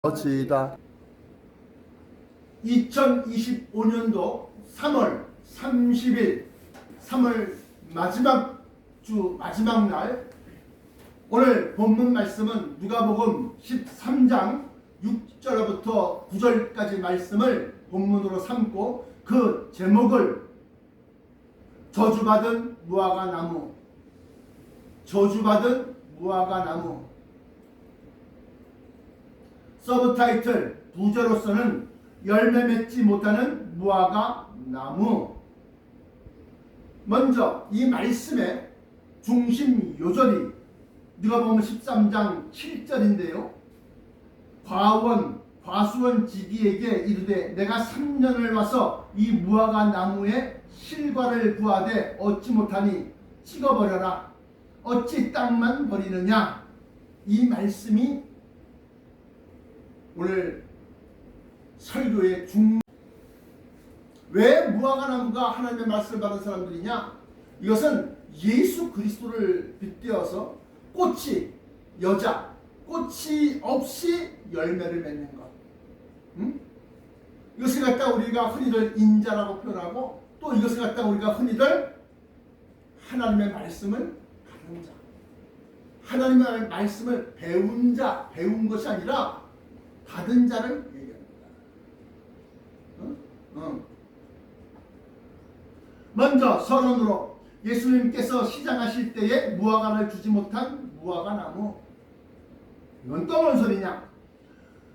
어찌다 2025년도 3월 30일 3월 마지막 주 마지막 날 오늘 본문 말씀은 누가복음 13장 6절부터 9절까지 말씀을 본문으로 삼고 그 제목을 저주받은 무화과 나무, 저주받은 무화과 나무. 서브타이틀 부제로서는 열매 맺지 못하는 무화과 나무. 먼저 이 말씀의 중심 요절이 누가복음 13장 7절인데요. 과수원 지기에게 이르되 내가 3년을 와서 이 무화과 나무의 실과를 구하되 얻지 못하니 찍어버려라. 어찌 땅만 버리느냐. 이 말씀이 오늘 설교의 왜 무화과 나무가 하나님의 말씀을 받은 사람들이냐? 이것은 예수 그리스도를 빗대어서 꽃이 없이 열매를 맺는 것. 이것을 갖다 우리가 흔히들 인자라고 표현하고, 또 이것을 갖다 우리가 흔히들 하나님의 말씀을 받은 자, 하나님의 말씀을 배운 자, 배운 것이 아니라 받은 자를 얘기합니다. 먼저 서론으로 예수님께서 시장하실 때에 무화과를 주지 못한 무화과 나무. 이건 또 뭔 소리냐?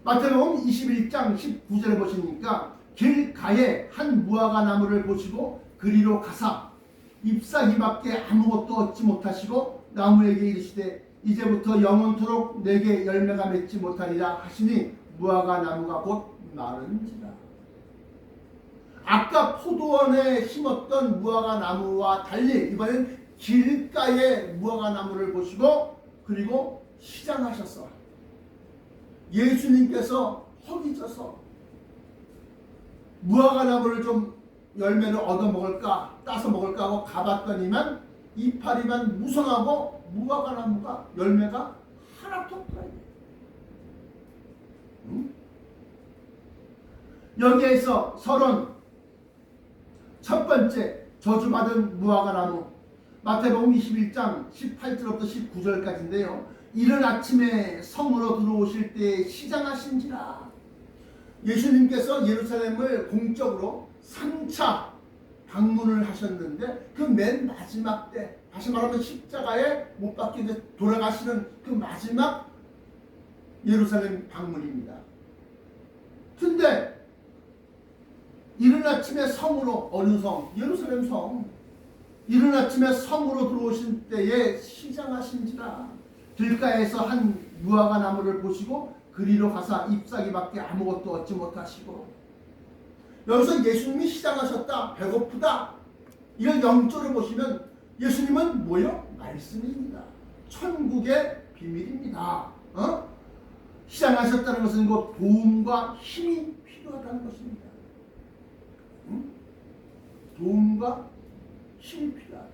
마태복음 21장 19절에 보시니까 길가에 한 무화과 나무를 보시고 그리로 가사 잎사귀밖에 아무것도 얻지 못하시고 나무에게 이르시되 이제부터 영원토록 내게 열매가 맺지 못하리라 하시니 무화과 나무가 곧 마른지라. 아까 포도원에 심었던 무화과 나무와 달리 이번엔 길가의 무화과 나무를 보시고 그리고 시장하셨어. 예수님께서 허기져서 무화과 나무를 좀 열매를 얻어 먹을까 따서 먹을까 하고 가봤더니만 이파리만 무성하고 무화과 나무가 열매가 하나도 없더라. 여기에서 서론 첫 번째 저주받은 무화과 나무, 마태복음 21장 18절부터 19절까지인데요. 이른 아침에 성으로 들어오실 때 시장하신지라. 예수님께서 예루살렘을 공적으로 3차 방문을 하셨는데 그 맨 마지막 때, 다시 말하면 십자가에 못 박히게 돌아가시는 그 마지막 예루살렘 방문입니다. 근데 이른 아침에 성으로, 어느 성? 예루살렘 성. 이른 아침에 성으로 들어오신 때에 시장하신지라. 길가에서 한 무화과 나무를 보시고 그리로 가사 잎사귀밖에 아무것도 얻지 못하시고. 여기서 예수님이 시장하셨다, 배고프다, 이걸 영조를 보시면 예수님은 뭐요? 말씀입니다. 천국의 비밀입니다. 시장하셨다는 것은 그 도움과 힘이 필요하다는 것입니다. 도움과 힘이 필요하다.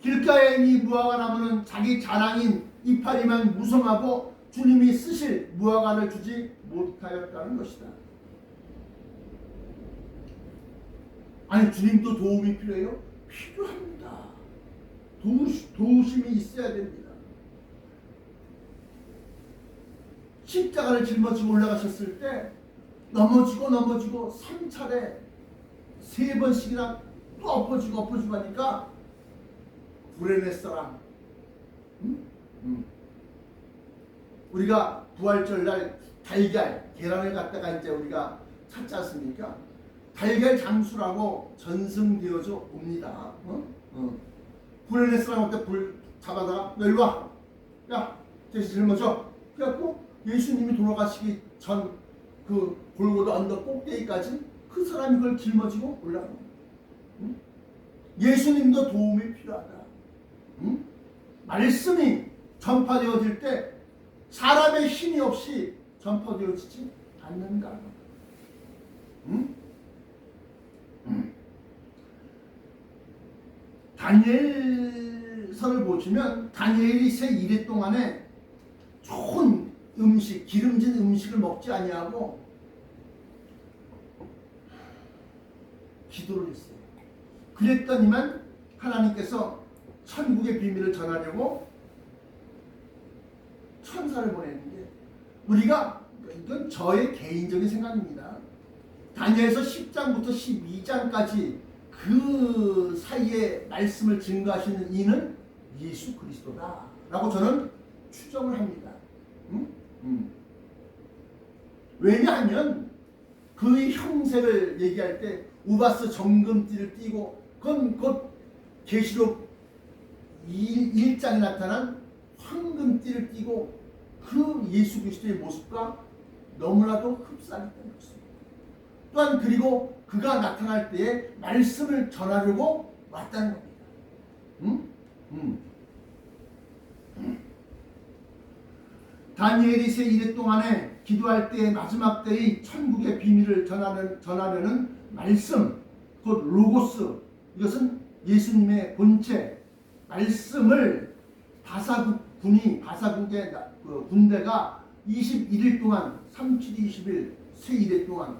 길가에 이 무화과 나무는 자기 자랑인 이파리만 무성하고 주님이 쓰실 무화과를 주지 못하였다는 것이다. 아니, 주님도 도움이 필요해요? 필요합니다. 도우심이 있어야 됩니다. 십자가를 짊어지고 올라가셨을 때 넘어지고 3차례 3번씩이나 또 엎어지고 하니까 구레네 사람, 우리가 부활절날 달걀, 계란을 갖다가 이제 우리가 찾지 않습니까? 달걀 장수라고 전승되어져 옵니다. 구레네 사람한테 불 잡아다가 너 일로 와, 야 대신 짊어져. 그래갖고 예수님이 돌아가시기 전 그 골고루 언덕 꼭대기까지 그 사람이 그걸 짊어지고 올라가는 거예요. 예수님도 도움이 필요하다. 말씀이 전파되어질 때 사람의 힘이 없이 전파되어지지 않는가. 다니엘서를 보시면 다니엘이 새 1회 동안에 좋은 음식, 기름진 음식을 먹지 아니하고 기도를 했어요. 그랬더니만 하나님께서 천국의 비밀을 전하려고 천사를 보냈는데, 우리가, 이건 저의 개인적인 생각입니다. 다니엘서 10장부터 12장까지 그 사이에 말씀을 증거하시는 이는 예수 그리스도다 라고 저는 추정을 합니다. 왜냐하면 그의 형색을 얘기할 때 우바스 정금띠를 띠고, 그건 곧 계시록 1장에 나타난 황금띠를 띠고 그 예수 그리스도의 모습과 너무나도 흡사했다는 것입니다. 또한 그리고 그가 나타날 때에 말씀을 전하려고 왔다는 겁니다. 다니엘이 새 이래 동안에 기도할 때의 마지막 때의 천국의 비밀을 전하려는 말씀, 곧 로고스, 이것은 예수님의 본체, 말씀을 바사국의 군대가 21일 동안, 37, 20일, 새 이래 동안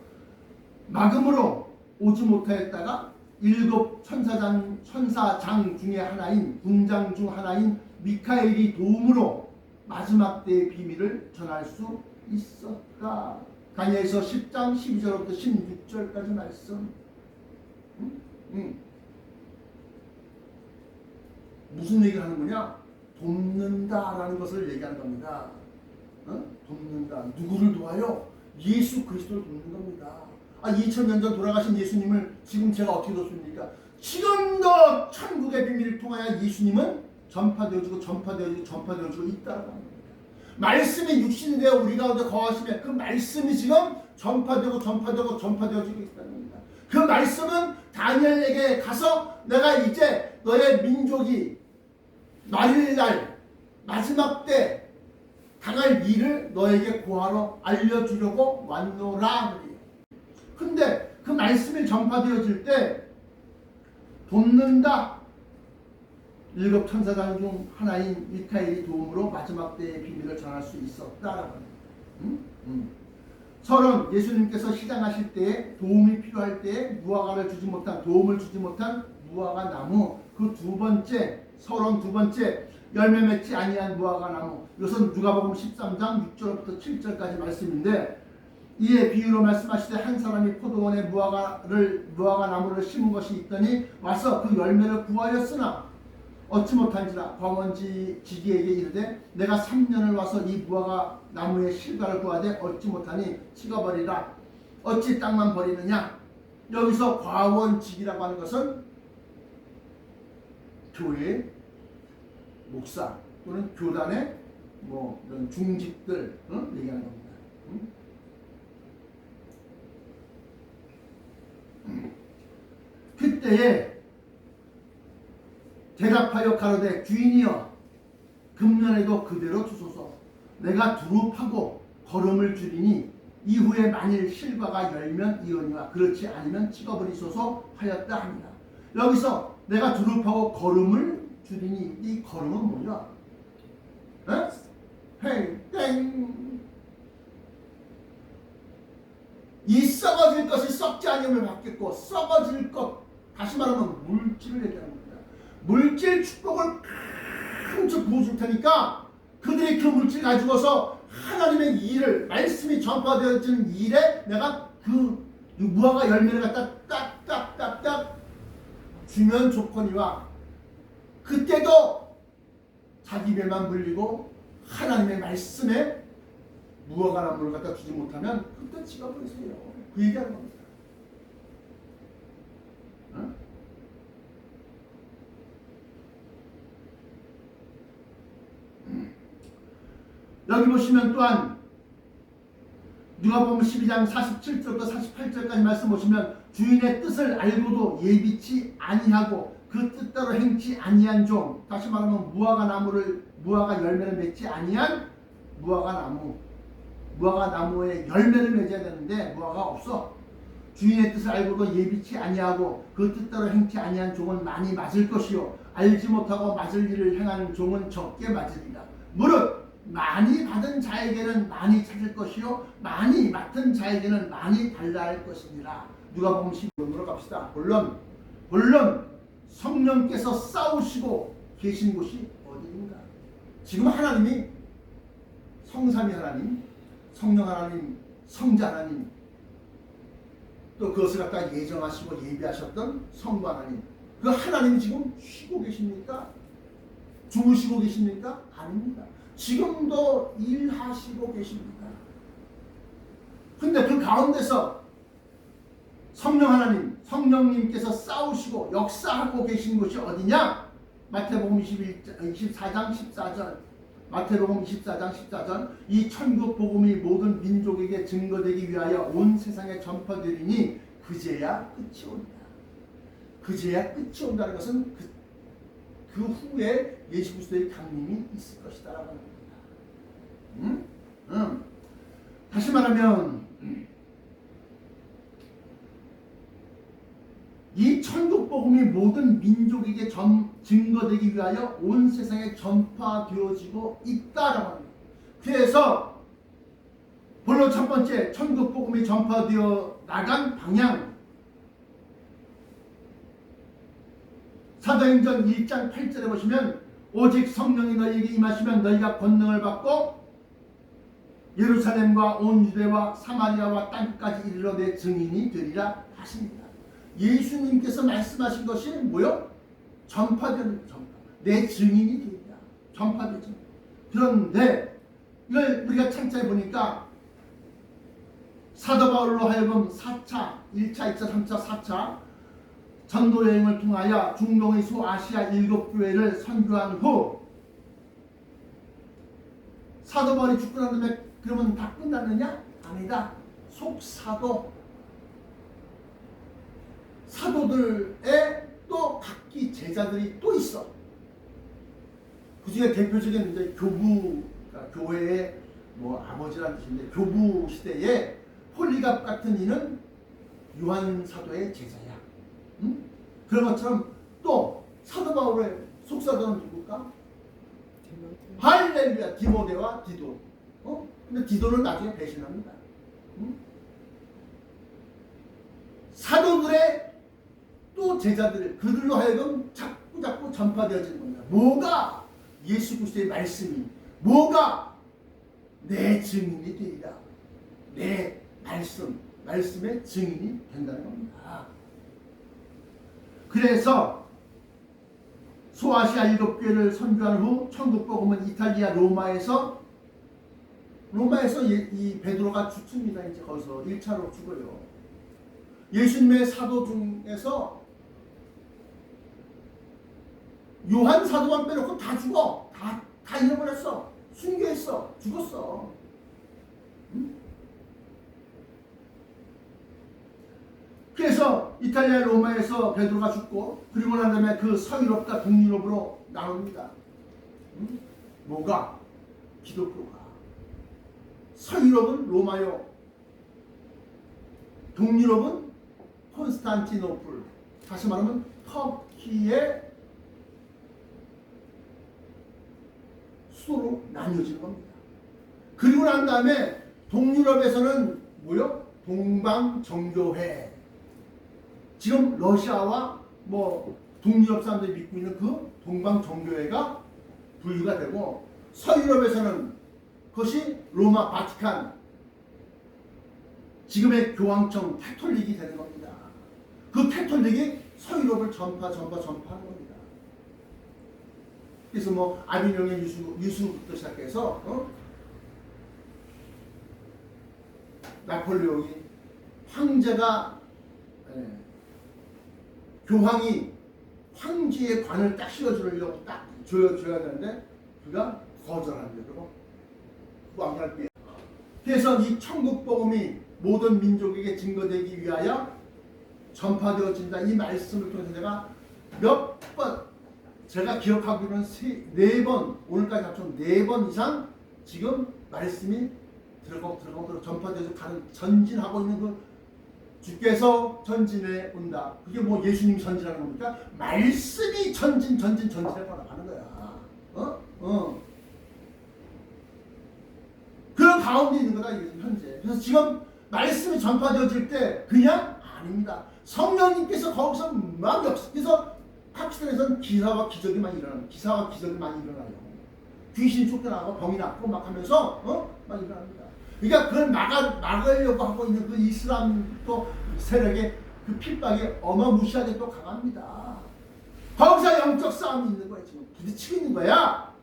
막음으로 오지 못하였다가 7 천사장 중에 하나인, 군장 중 하나인 미카엘이 도움으로 마지막 때의 비밀을 전할 수 있었다. 다니엘서 10장 12절부터 16절까지 말씀. 무슨 얘기를 하는 거냐? 돕는다라는 것을 얘기하는 겁니다. 돕는다. 누구를 도와요? 예수 그리스도를 돕는 겁니다. 2000년 전 돌아가신 예수님을 지금 제가 어떻게 돕습니까? 지금도 천국의 비밀을 통하여 예수님은 전파되어지고 있다라고 합니다. 말씀이 육신이 되어 우리 가운데 거하시면 그 말씀이 지금 전파되어지고 있다는 겁니다. 그 말씀은 다니엘에게 가서 내가 이제 너의 민족이 말일날 마지막 때 당할 일을 너에게 고하러 알려주려고 왔노라. 근데 그 말씀이 전파되어질 때 돕는다. 7 천사장 중 하나인 미카엘이 도움으로 마지막 때의 비밀을 전할 수 있었다라고 합니다. 서론, 예수님께서 시장하실 때에 도움이 필요할 때에 도움을 주지 못한 무화과 나무, 그 두 번째, 서론 두 번째, 열매 맺지 아니한 무화과 나무. 이것은 누가복음 13장 6절부터 7절까지 말씀인데, 이에 비유로 말씀하시되 한 사람이 포도원에 무화과 나무를 심은 것이 있더니 와서 그 열매를 구하였으나 얻지 못한지라. 광원지기에게 이르되 내가 3년을 와서 이 무화과 나무의 실과를 구하되 얻지 못하니 찍어버리라. 어찌 땅만 버리느냐. 여기서 과원직이라고 하는 것은 교회 목사 또는 교단의 이런 중직들 얘기하는 겁니다. 그때에 대답하여 가로되 주인이여 금년에도 그대로 주소서. 내가 두릅하고 거름을 줄이니 이후에 만일 실과가 열면 이언이와 그렇지 않으면 찍어버리소서 하였다 합니다. 여기서 내가 두릅하고 거름을 줄이니, 이 거름은 뭐냐? 헤이 땡. 이 썩어질 것이 썩지 아니함을 받겠고, 썩어질 것, 다시 말하면 물질을 얘기하는 겁니다. 물질 축복을 큰 부어줄 테니까 그들이 그 물질 가지고서 하나님의 일을, 말씀이 전파되어지는 일에 내가 그 무화과 열매를 갖다 딱딱딱딱 주면 좋거니와, 그때도 자기 배만 불리고 하나님의 말씀에 무화과 나무를 갖다 주지 못하면 그때 찍어버리세요. 그 얘기하는 겁니다. 여기 보시면 또한 누가복음 12장 47절부터 48절까지 말씀 보시면 주인의 뜻을 알고도 예비치 아니하고 그 뜻대로 행치 아니한 종, 다시 말하면 무화과 열매를 맺지 아니한 무화과 나무의 열매를 맺어야 되는데 무화과가 없어. 주인의 뜻을 알고도 예비치 아니하고 그 뜻대로 행치 아니한 종은 많이 맞을 것이요 알지 못하고 맞을 일을 행하는 종은 적게 맞으리라. 무릇 많이 받은 자에게는 많이 찾을 것이요 많이 맡은 자에게는 많이 달라 할 것이니라. 누가복음 15절로 갑시다. 본론 성령께서 싸우시고 계신 곳이 어디인가? 지금 하나님이 성삼위 하나님, 성령 하나님, 성자 하나님, 또 그것을 갖다 예정하시고 예비하셨던 성부 하나님, 그 하나님이 지금 쉬고 계십니까? 주무시고 계십니까? 아닙니다. 지금도 일하시고 계십니다. 근데 그 가운데서 성령 하나님, 성령님께서 싸우시고 역사하고 계신 곳이 어디냐? 마태복음 24장 14절, 마태복음 24장 14절, 이 천국 복음이 모든 민족에게 증거되기 위하여 온 세상에 전파되리니 그제야 끝이 온다. 그제야 끝이 온다는 것은 그 후에 예수 그리스도의 강림이 있을 것이다라고 합니다. 다시 말하면 이 천국 복음이 모든 민족에게 증거되기 위하여 온 세상에 전파되어지고 있다라고 합니다. 그래서 본론 첫 번째 천국 복음이 전파되어 나간 방향, 사도행전 1장 8절에 보시면 오직 성령이 너희에게 임하시면 너희가 권능을 받고 예루살렘과 온 유대와 사마리아와 땅끝까지 이르러 내 증인이 되리라 하십니다. 예수님께서 말씀하신 것이 뭐요? 전파되는 전파. 내 증인이 되리라. 전파되죠. 그런데 이걸 우리가 창자에 보니까 사도 바울로 하여금 4차, 1차, 2차, 3차, 4차 전도 여행을 통하여 중동의 소아시아 7교회를 선교한 후 사도 바울이 죽고 난 다음에 그러면 다 끝났느냐? 아니다. 속사도 사도들의 또 각기 제자들이 또 있어. 그 중에 대표적인 이제 교부, 그러니까 교회의 뭐 아버지라는 뜻인데 교부 시대에 폴리갑 같은 이는 요한 사도의 제자야. 그런 것처럼 또 사도 바울의 속사도는 누굴까? 할렐루야, 디모데와 디도. 근데 디도는 나중에 배신합니다. 사도들의 또 제자들, 그들로 하여금 자꾸 전파되어지는 겁니다. 뭐가? 예수 그리스도의 말씀이, 뭐가? 내 증인이 되리라. 내 말씀의 증인이 된다는 겁니다. 그래서 소아시아 7교회를 선교한 후 천국 복음은 이탈리아 로마에서 이 베드로가 죽습니다. 이제 거기서 1차로 죽어요. 예수님의 사도 중에서 요한 사도만 빼놓고 다 죽어. 다 잃어버렸어. 순교했어. 죽었어. 그래서 이탈리아 로마에서 베드로가 죽고 그리고 난 다음에 그 서유럽과 동유럽으로 나옵니다. 뭐가? 기독교가. 서유럽은 로마요. 동유럽은 콘스탄티노플. 다시 말하면 터키의 수도로 나뉘어지는 겁니다. 그리고 난 다음에 동유럽에서는 뭐요? 동방정교회. 지금 러시아와 뭐 동유럽 사람들이 믿고 있는 그 동방정교회가 분류가 되고 서유럽에서는 그것이 로마 바티칸, 지금의 교황청 캐톨릭이 되는 겁니다. 그 캐톨릭이 서유럽을 전파하는 겁니다. 그래서 뭐 아비뇽의 유수부터 시작해서 나폴레옹이 황제가 교황이 황제의 관을 딱 씌워주려고 딱 줘야 되는데 그가 거절합니다. 그리고 왕을 빼. 그래서 이 천국 복음이 모든 민족에게 증거되기 위하여 전파되어진다. 이 말씀을 통해서 제가 몇 번, 제가 기억하기로는 4번, 오늘까지 합쳐 4번 이상 지금 말씀이 들어가고 전파되어서 가는, 전진하고 있는 그 주께서 전진해 온다. 그게 뭐 예수님이 전진하는 겁니까? 말씀이 전진해 가는 거야. 그런 가운데 있는 거다 이게 현재. 그래서 지금 말씀이 전파되어질 때 그냥 아닙니다. 성령님께서 거기서 막 그래서 파키스탄에서는 기사와 기적이 많이 일어나요. 기사와 기적이 많이 일어나요. 귀신이 쫓겨나고 병이 낫고 막 하면서 막 일어납니다. 그러니까 그걸 막으려고 하고 있는 그 이슬람 또 세력의 그 핍박이 어마무시하게 또 강합니다. 거기서 영적 싸움이 있는 거야. 지금 부딪히고 있는 거야.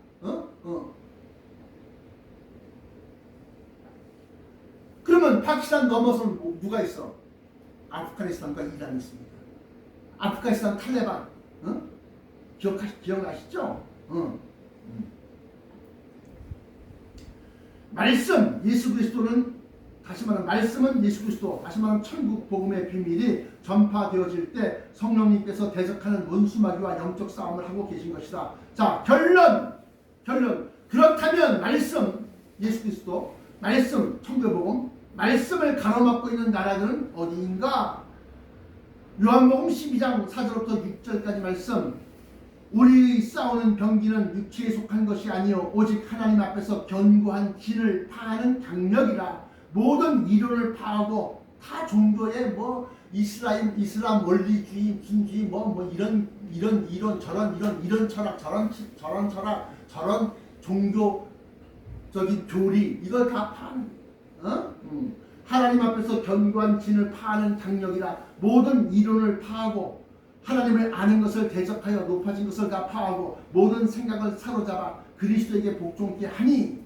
그러면 파키스탄 넘어서는 누가 있어? 아프가니스탄과 이란이 있습니다. 아프가니스탄 탈레반, 기억나시죠? 말씀, 예수 그리스도는 다시 말하면 말씀은 예수 그리스도, 다시 말하면 천국 복음의 비밀이 전파되어질 때 성령님께서 대적하는 원수마귀와 영적 싸움을 하고 계신 것이다. 자, 결론. 그렇다면 말씀, 예수 그리스도, 말씀, 천국의 복음, 말씀을 가로막고 있는 나라들은 어디인가? 요한복음 12장 4절부터 6절까지 말씀. 우리의 싸우는 병기는 육체에 속한 것이 아니요 오직 하나님 앞에서 견고한 진을 파하는 강력이라. 모든 이론을 파하고 타 종교의 이슬람 원리주의 무슨주의 이런 이론 저런 이런 철학 저런 철학 저런 종교적인 교리 이걸 다 파는 하나님 앞에서 견고한 진을 파하는 강력이라. 모든 이론을 파하고 하나님을 아는 것을 대적하여 높아진 것을 다 파하고 모든 생각을 사로잡아 그리스도에게 복종케 하니.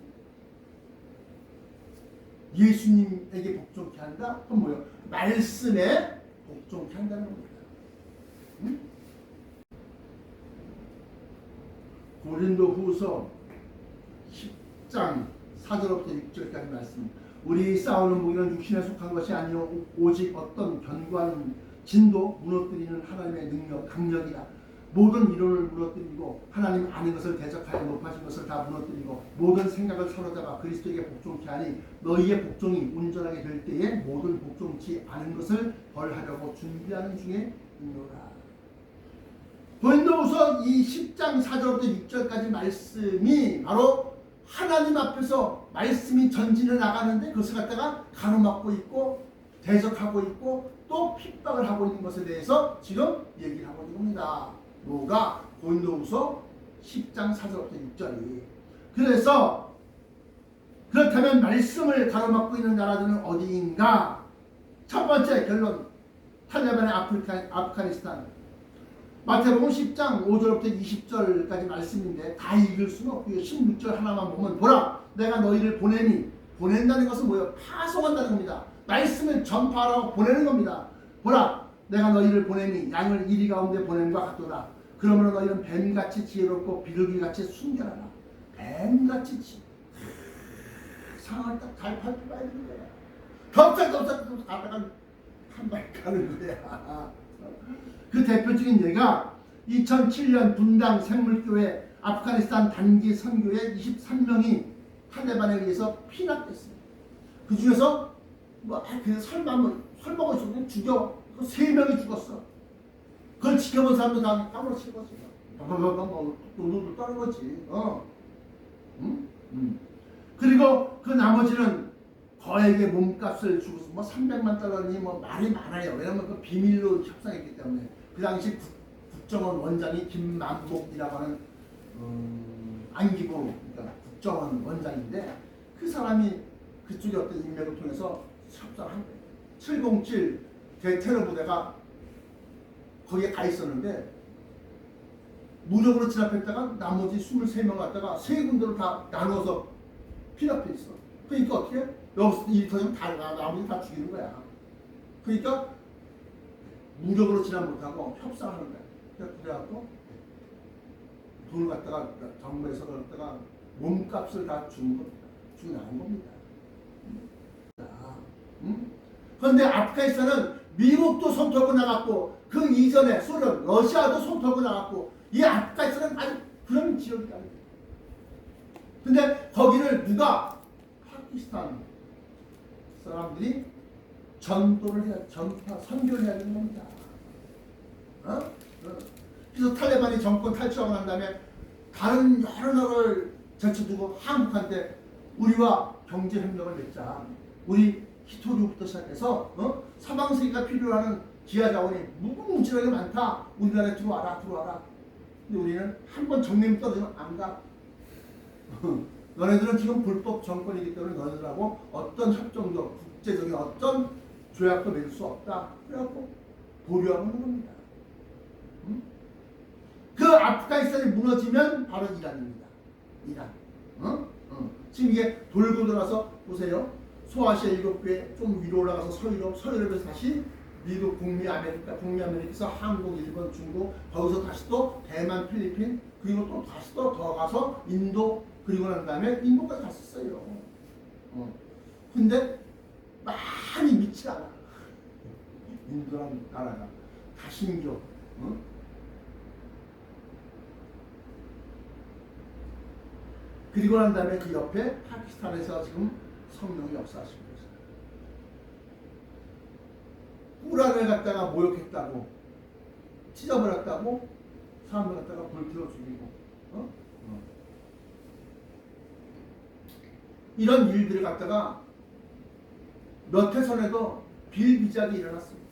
예수님에게 복종케 한다? 그건 뭐예요? 말씀에 복종케 한다는 겁니다. 고린도후서 10장 4절부터 6절까지 말씀. 우리 싸우는 무기는 육신에 속한 것이 아니요 오직 어떤 견고한 진도 무너뜨리는 하나님의 능력 강력이다. 모든 이론을 무너뜨리고 하나님 아는 것을 대적하여 높아진 것을 다 무너뜨리고 모든 생각을 사로잡아 그리스도에게 복종케 하니 너희의 복종이 온전하게 될 때에 모든 복종치 않은 것을 벌하려고 준비하는 중에 있노라. 고린도후서 이 10장 4절부터 6절까지 말씀이 바로 하나님 앞에서 말씀이 전진해 나가는데 그것을 갖다가 가로막고 있고 대적하고 있고 또 핍박을 하고 있는 것에 대해서 지금 얘기를 하고 있는 겁니다. 뭐가? 고린도후서 10장 4절부터 6절이. 그래서 그렇다면 말씀을 가로막고 있는 나라들은 어디인가? 첫 번째 결론, 탈레반의 아프가니스탄. 마태복음 10장 5절부터 20절까지 말씀인데 다 읽을 수는 없고요. 16절 하나만 보면 보라 내가 너희를 보내니. 보낸다는 것은 뭐예요? 파송한다는 겁니다. 말씀을 전파하라고 보내는 겁니다. 보라 내가 너희를 보내니 양을 이리 가운데 보낸 것 같도다. 그러므로 너희는 뱀같이 지혜롭고 비둘기같이 순결하라. 뱀같이 상을 딱 잘 밟아야 되는 거야. 덥석 가다가 한 발 가는 거야. 그 대표적인 예가 2007년 분당 생물교회 아프가니스탄 단기 선교회 23명이 탈레반에 의해서 피납됐습니다. 그 중에서 설마가 있었는데 죽여. 3명이 죽었어. 그걸 지켜본 사람도 다 까무러치는 거지. 눈을 떠는 거지. 그리고 그 나머지는 거액의 몸값을 주고 300만 달러니 말이 많아요. 왜냐면 그 비밀로 협상했기 때문에. 그 당시 국정원 원장이 김만복이라고 하는 안기부 그러니까 국정원 원장인데 그 사람이 그쪽에 어떤 인맥을 통해서 협상을 한 거예요. 707 대테러 부대가 거기에 가 있었는데 무력으로 진압했다가 나머지 23명 갖다가 세 군데로 다 나눠서 피납해 있어. 그러니까 어떻게? 여기서 일 터지면 다 나머지 다 죽이는 거야. 그러니까 무력으로 진압 못하고 협상하는 거야. 그래갖고 돈을 갖다가 정부에서 갖다가 몸값을 다 주는 겁니다. 주고 나온 겁니다. 그런데 아프가니스탄은 미국도 손 털고 나갔고 그 이전에 소련, 러시아도 손 털고 나갔고 이 아프가니스탄은 아주 그런 지역이 아닙니다. 근데 거기를 누가? 파키스탄 사람들이 전도를 해야, 선교를 해야 되는 겁니다. 그래서 탈레반이 정권 탈출하고 난 다음에 다른 여러 나라를 제쳐두고 한국한테 우리와 경제협력을 맺자. 우리 히토류부터 시작해서 사방세계가 필요로 하는 기아자원이 무궁무진하게 많다. 우리나라에 들어와라. 근데 우리는 한번 정면 떨어지면 안 가. 너네들은 지금 불법 정권이기 때문에 너네들하고 어떤 협정도 국제적인 어떤 조약도 맺을 수 없다. 그래갖고 보류하고 있는 겁니다. 그 아프가니스탄이 무너지면 바로 이란입니다. 이란. 지금 이게 돌고 돌아서 보세요. 소아시아 7개 좀 위로 올라가서 서유럽에서 다시 미국, 북미 아메리카에서 한국, 일본, 중국, 거기서 다시 또 대만, 필리핀, 그리고 또 다시 또 더 가서 인도, 그리고 난 다음에 인도까지 갔었어요. 근데 많이 믿지 않아. 인도라는 나라가 다신교. 그리고 난 다음에 그 옆에 파키스탄에서 지금 성령이 역사하시고 있어요. 꾸란을 갖다가 모욕했다고, 찢어버렸다고, 사람을 갖다가 불태워 죽이고, 이런 일들을 갖다가 몇 해 전에도 비일비재하게 일어났습니다.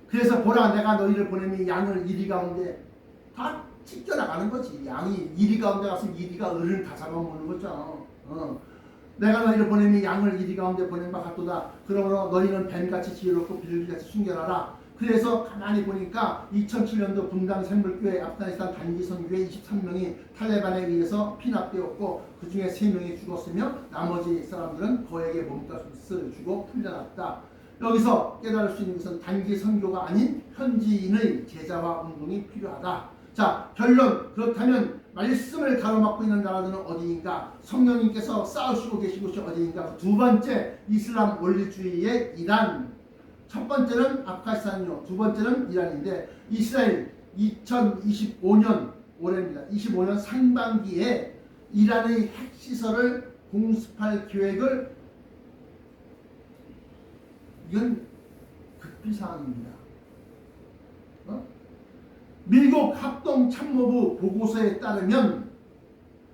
그래서 보라, 내가 너희를 보내면 양을 이리 가운데 다 찢겨나가는 거지. 양이 이리 가운데 가서 이리가 을을 다 잡아먹는 거죠. 내가 너희를 보내면 양을 이리 가운데 보낸 바 같도다. 그러므로 너희는 뱀같이 지혜롭고 비둘기같이 순결하라. 그래서 가만히 보니까 2007년도 분당 샘물교회 아프가니스탄 단기 선교회 23명이 탈레반에 의해서 피납되었고 그 중에 3명이 죽었으며 나머지 사람들은 거액의 몸값을 주고 풀려났다. 여기서 깨달을 수 있는 것은 단기 선교가 아닌 현지인의 제자화 운동이 필요하다. 자, 결론. 그렇다면 말씀을 가로막고 있는 나라들은 어디인가? 성령님께서 싸우시고 계신 곳이 어디인가? 두 번째, 이슬람 원리주의의 이란. 첫 번째는 아프가니스탄이요. 두 번째는 이란인데, 이스라엘 2025년 올해입니다. 25년 상반기에 이란의 핵시설을 공습할 계획을, 이건 급비사항입니다. 미국 합동참모부 보고서에 따르면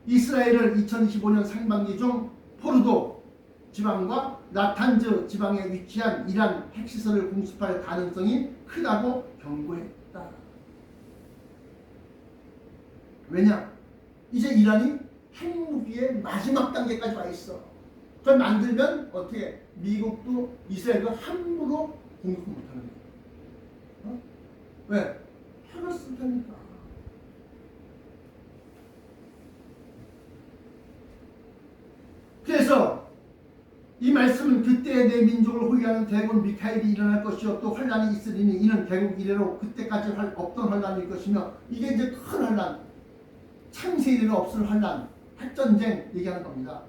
이스라엘을 2025년 상반기 중 포르도 지방과 나탄즈 지방에 위치한 이란 핵시설을 공습할 가능성이 크다고 경고했다. 왜냐? 이제 이란이 핵무기의 마지막 단계까지 와 있어. 그걸 만들면 어떻게 미국도 이스라엘과 함부로 공격을 못하는 거야. 왜? 핵을 쓸 테니까. 그래서 이 말씀은 그때의 내 민족을 호위하는 대군 미카엘이 일어날 것이요 또 환란이 있으리니 이는 대국 이래로 그때까지 없던 환란일 것이며, 이게 이제 큰 환란, 창세 이래로 없을 환란, 핵전쟁 얘기하는 겁니다.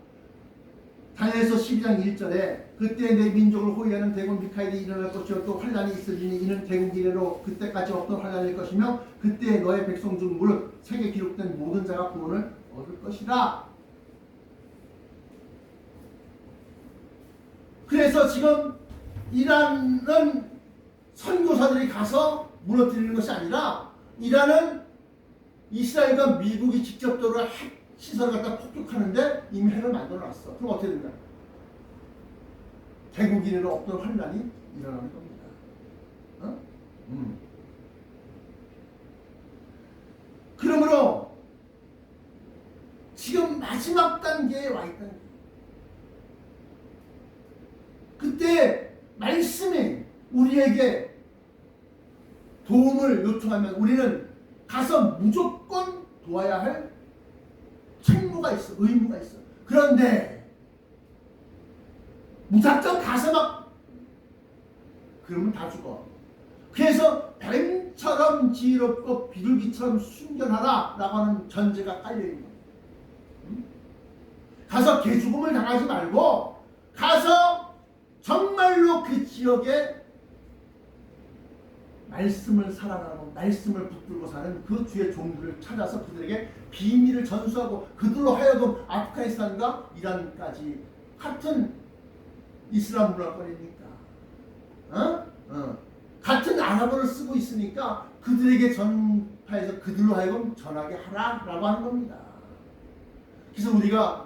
다니엘서 12장 1절에 그때 내 민족을 호위하는 대군 미카엘이 일어날 것이요 또 환란이 있으리니 이는 대국 이래로 그때까지 없던 환란일 것이며 그때 너의 백성 중 무릇 책에 기록된 모든 자가 구원을 얻을 것이라. 그래서 지금 이란은 선교사들이 가서 무너뜨리는 것이 아니라 이란은 이스라엘과 미국이 직접적으로 핵 시설을 갖다 폭격하는데 이미 핵을 만들어놨어. 그럼 어떻게 되냐? 대국 이래로 없던 환란이 일어나는 겁니다. 그러므로 지금 마지막 단계에 와 있다는 거예요. 그때 말씀이 우리에게 도움을 요청하면 우리는 가서 무조건 도와야 할 책무가 있어, 의무가 있어. 그런데 무작정 가서 막 그러면 다 죽어. 그래서 뱀처럼 지혜롭고 비둘기처럼 순결하라 라고 하는 전제가 깔려있는 거예요. 가서 개죽음을 당하지 말고 가서 정말로 그 지역에 말씀을 살아가고 말씀을 붙들고 사는 그 주의 종들을 찾아서 그들에게 비밀을 전수하고 그들로 하여금 아프가니스탄과 이란까지 같은 이슬람 문화권이니까 같은 아랍어를 쓰고 있으니까 그들에게 전파해서 그들로 하여금 전하게 하라라고 하는 겁니다. 그래서 우리가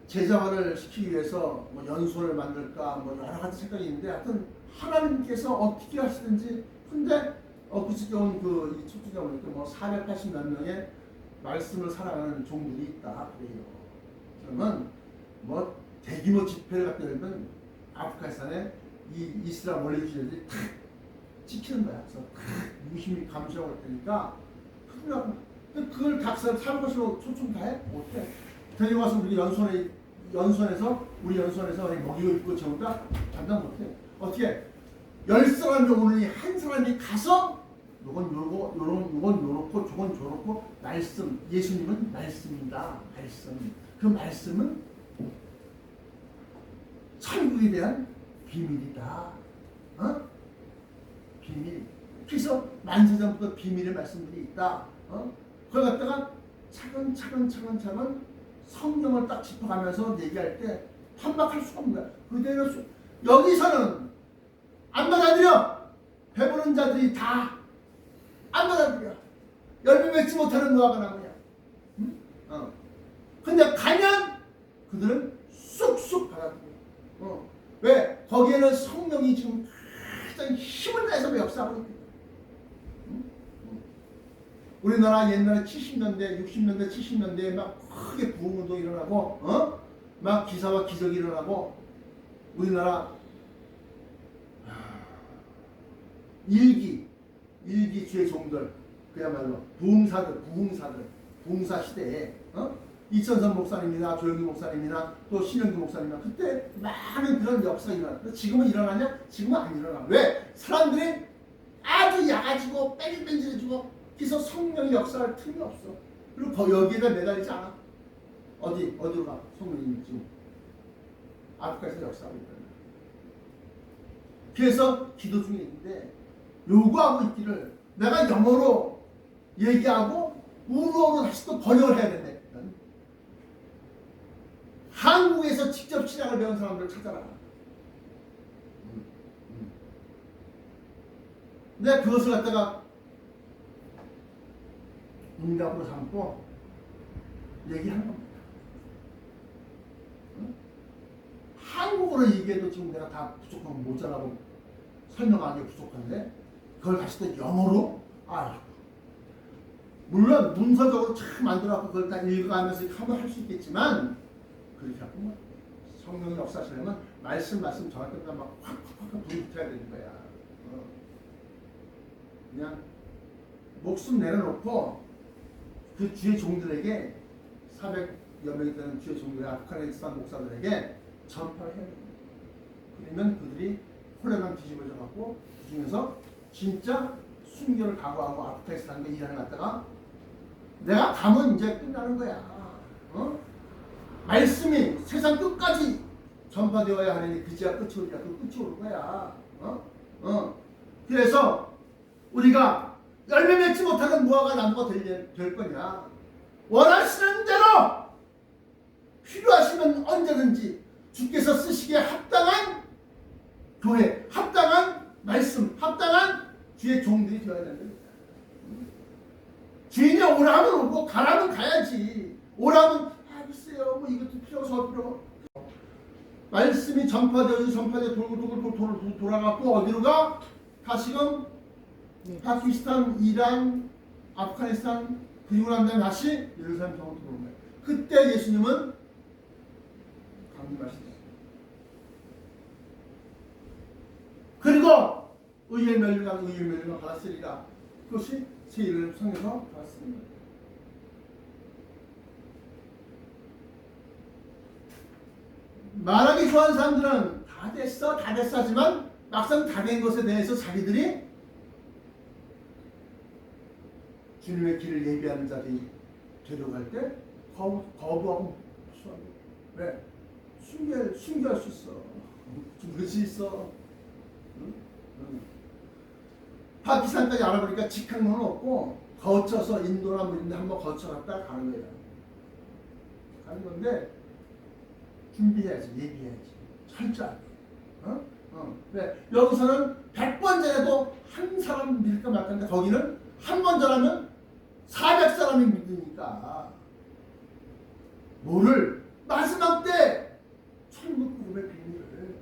제자화를 시키기 위해서 뭐 연수를 만들까 뭐 여러 가지 생각이 있는데 하여튼 하나님께서 어떻게 하시든지 근데 그저께 온그 초청자 보니까 뭐 480몇 명의 말씀을 사랑하는 종들이 있다 그래요. 그러면 뭐 대규모 집회를 갖다 열면 아프가니스탄에 이 이슬람 원리주의자들이 탁 찍히는 거야. 그래서 탁 유심히 감시하고 그러니까 그걸 각사 사무실로 초청 다 해? 못해. 데려가서 우리 연수원에서 먹이고 입고 재운다? 감당 못해. 어떻게? 10사람이 오느니 한 사람이 가서 요건 요거 요건 요렇고 저건 저렇고 말씀 예수님은 말씀이다. 말씀. 그 말씀은 천국에 대한 비밀이다. 어? 비밀. 그래서 만세전부터 비밀의 말씀들이 있다. 그걸 갖다가 차근차근 성경을 딱 짚어가면서 얘기할 때 반박할 수가 없는 거야. 그대로 여기서는 안 받아들여. 배부른 자들이 다 안 받아들여. 열매 맺지 못하는 무화과 나무야. 응? 근데 가면 그들은 쑥쑥 받아들여. 왜? 거기에는 성령이 지금 가장 힘을 내서 역사하고 있거든. 우리나라 옛날에 70년대, 60년대, 70년대에 막 크게 부흥운동이 일어나고, 막 기사와 기적이 일어나고, 우리나라 일기 주의 종들, 그야말로 부흥사 시대에, 이천선 목사님이나 조영기 목사님이나 또 신영기 목사님이나 그때 많은 그런 역사가 일어났는데 지금은 일어나냐? 지금은 안 일어나. 왜? 사람들이 아주 야가지고 뺀질뺀질해지고 그래서 성령의 역사할 틈이 없어. 그리고 여기에다 매달리지 않아. 어디로 가? 성령이 지금 아프리카에서 역사하고 있다. 그래서 기도 중에 있는데 요구하고 있기를 내가 영어로 얘기하고 우로로 다시 또 번역을 해야 된대. 한국에서 직접 신학을 배운 사람들을 찾아라. 근데 그것을 갖다가 응답으로 삼고 얘기하는 겁니다. 한국어로 얘기해도 지금 내가 다 부족하고 모자라고 설명하기 부족한데 그걸 다시 또 영어로 물론 문서적으로 참 만들어갖고 그걸 다 읽어가면서 하면 할 수 있겠지만 그렇게 하고 성령의 역사하시려면 말씀 정할 때마다 막 확 불이 붙어야 되는 거야. 그냥 목숨 내려놓고 그 주의 종들에게 400여 명이 되는 주의 종들의 아프가니스탄 목사들에게 전파를 해야 됩니다. 그러면 그들이 홀레방 뒤집어져 갖고 그 중에서 진짜 순교를 각오하고 아프가니스탄에 일하는 갔다가 내가 가면 이제 끝나는 거야. 말씀이 세상 끝까지 전파되어야 하느니 그지야 끝이 오리라. 그 끝이 올 거야. 그래서 우리가 열매 맺지 못하는 무화과 나무가 될 거냐? 원하시는 대로 필요하시면 언제든지 주께서 쓰시기에 합당한 교회, 합당한 말씀, 합당한 주의 종들이 되어야 된다. 주인이 오라면 오고 가라면 가야지. 오라면 글쎄요 뭐 이것도 필요하고 저것도 필요하고 말씀이 전파되어 돌아갔고 어디로 가? 다시금 파키스탄, 이란, 아프가니스탄 그리고 난 다음에 다시 예루살렘 병원으로 들어온 거예요. 그때 예수님은 강림하시죠. 그리고 의의 멸류관 받았으리라. 그것이 새 이름을 통해서 받았습니다. 말하기 좋아하는 사람들은 다 됐어 하지만 막상 다 된 것에 대해서 자기들이 주님의 길을 예비하는 자들이 데려갈 때 거부하고 수하고 왜? 순교할 수 있어. 그럴 수 있어. 파키스탄까지 알아보니까 직항로는 없고 거쳐서 인도나 뭐 이런 데 한번 거쳐갔다 가는 거야. 가는 건데 준비해야지, 예비해야지. 철저하게. 왜? 여기서는 100번 전에도 한 사람 믿을까 말까인데 거기는 한 번 전하면 400사람이 믿으니까 뭐를 마지막 때 천국복음의 비밀을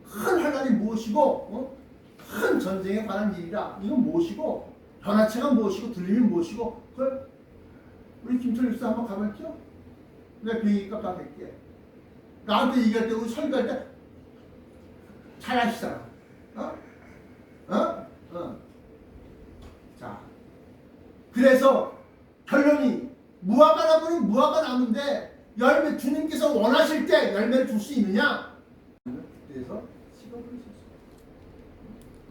큰 환란이 무엇이고 큰 전쟁에 관한 일이라 이건 무엇이고 변화체가 무엇이고 들림이 무엇이고 그걸 우리 김철 육사 한번 가봤죠? 내가 비행기값 다 낼게. 나한테 얘기할 때 우리 설교할 때 잘하시잖아. 자, 그래서 결론이 무화과 나무는 무화과 나무인데 열매 주님께서 원하실 때 열매를 줄 수 있느냐? 그때에서 식어버릴 수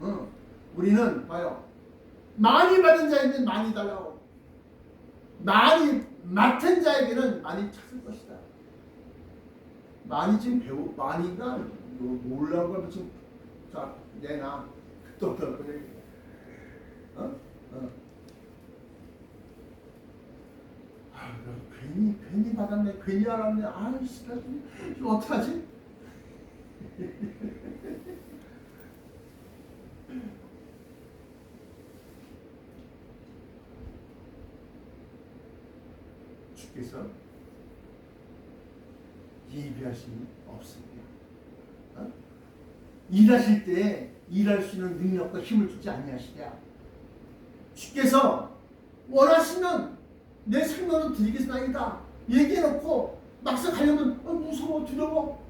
있어. 우리는 봐요. 많이 받은 자에게는 많이 달라고, 많이 맡은 자에게는 많이 찾을 것이다. 많이 지금 많이가 몰라고 하면 지금 자 내놔 또 그래. 괜히 받았네, 괜히 알았네. 아이씨, 이거 어떡하지? 주께서 예비하심이 없습니다. 일하실 때 일할 수 있는 능력과 힘을 주지 아니하시랴. 주께서 원하시면 내 생명을 드리겠나이다 얘기해놓고 막상 가려면 무서워, 두려워,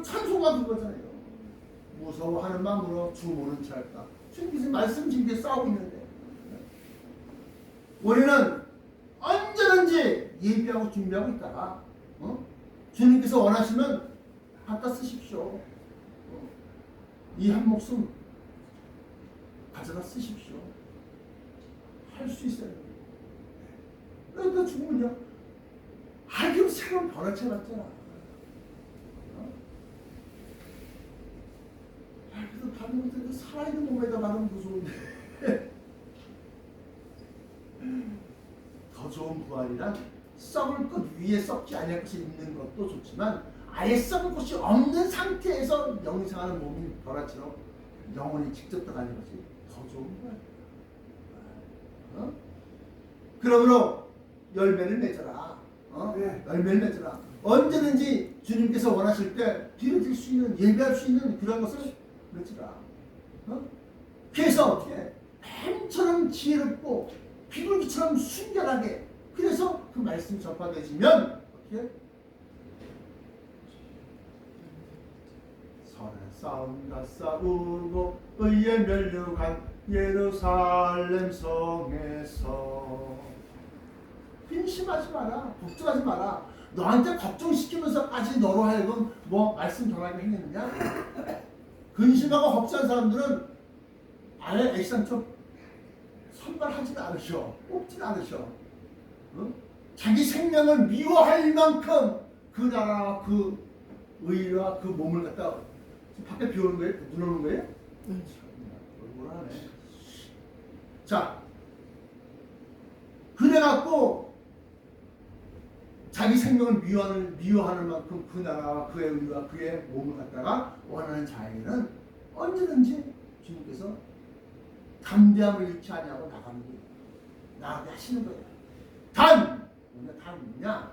찬송가 그거잖아요. 무서워하는 마음으로 주 모른 체 할까. 주님께서 말씀 지금 싸우고 있는데 우리는 언제든지 예비하고 준비하고 있다가 주님께서 원하시면 갖다 쓰십시오. 이 한 목숨 가져다 쓰십시오. 할 수 있어요. 너 죽으면요? 그럼 새로운 변화체 같잖아. 그래도 다른 것들 살아있는 몸에다 가면 무서운데 더 좋은 부활이란 썩을 것 위에 썩지 아니할 것이 있는 것도 좋지만 아예 썩을 것이 없는 상태에서 영생하는 몸이 변화처럼 영혼이 직접 들어가는 것이 더 좋은 거야. 그러므로 열매를 맺어라. 열매를 맺어라. 언제든지 주님께서 원하실 때 빌어질 수 있는, 예배할 수 있는 그런 것을 맺으라. 그래서 어떻게 뱀처럼 지혜롭고 비둘기처럼 순결하게, 그래서 그 말씀이 전파되지면 어떻게 선한 싸움과 싸우고 의에 멸류관 예루살렘 성에서 근심하지 마라, 걱정하지 마라. 너한테 걱정시키면서까지 너로 하여금 뭐 말씀 전하게 했느냐? 근심하고 걱정한 사람들은 아예 액상처럼 선발하지는 않으셔, 뽑지는 않으셔. 자기 생명을 미워할 만큼 그 나라와 그 의와 그 몸을 갖다 밖에 비오는 거예요? 눈 오는 거예요? 뭐라네. 자, 그래갖고 자기 생명을 미워하는 만큼 그 나라와 그의 의와 그의 몸을 갖다가 원하는 자에게는 언제든지 주님께서 담대함을 잃지 아니하고 나가게 하시는 거예요. 단 뭐냐?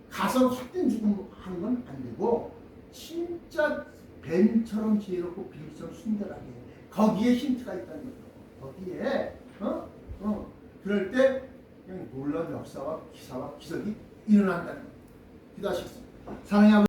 가서 헛된 죽음 하는 건 안 되고 진짜 뱀처럼 지혜롭고 비둘기처럼 순결하게, 거기에 힌트가 있다는 거죠. 거기에 그럴 때 그냥 놀라운 역사와 기사와 기적이 일어난다는 거예요. 기도하시겠습니다. 사랑의 아버지.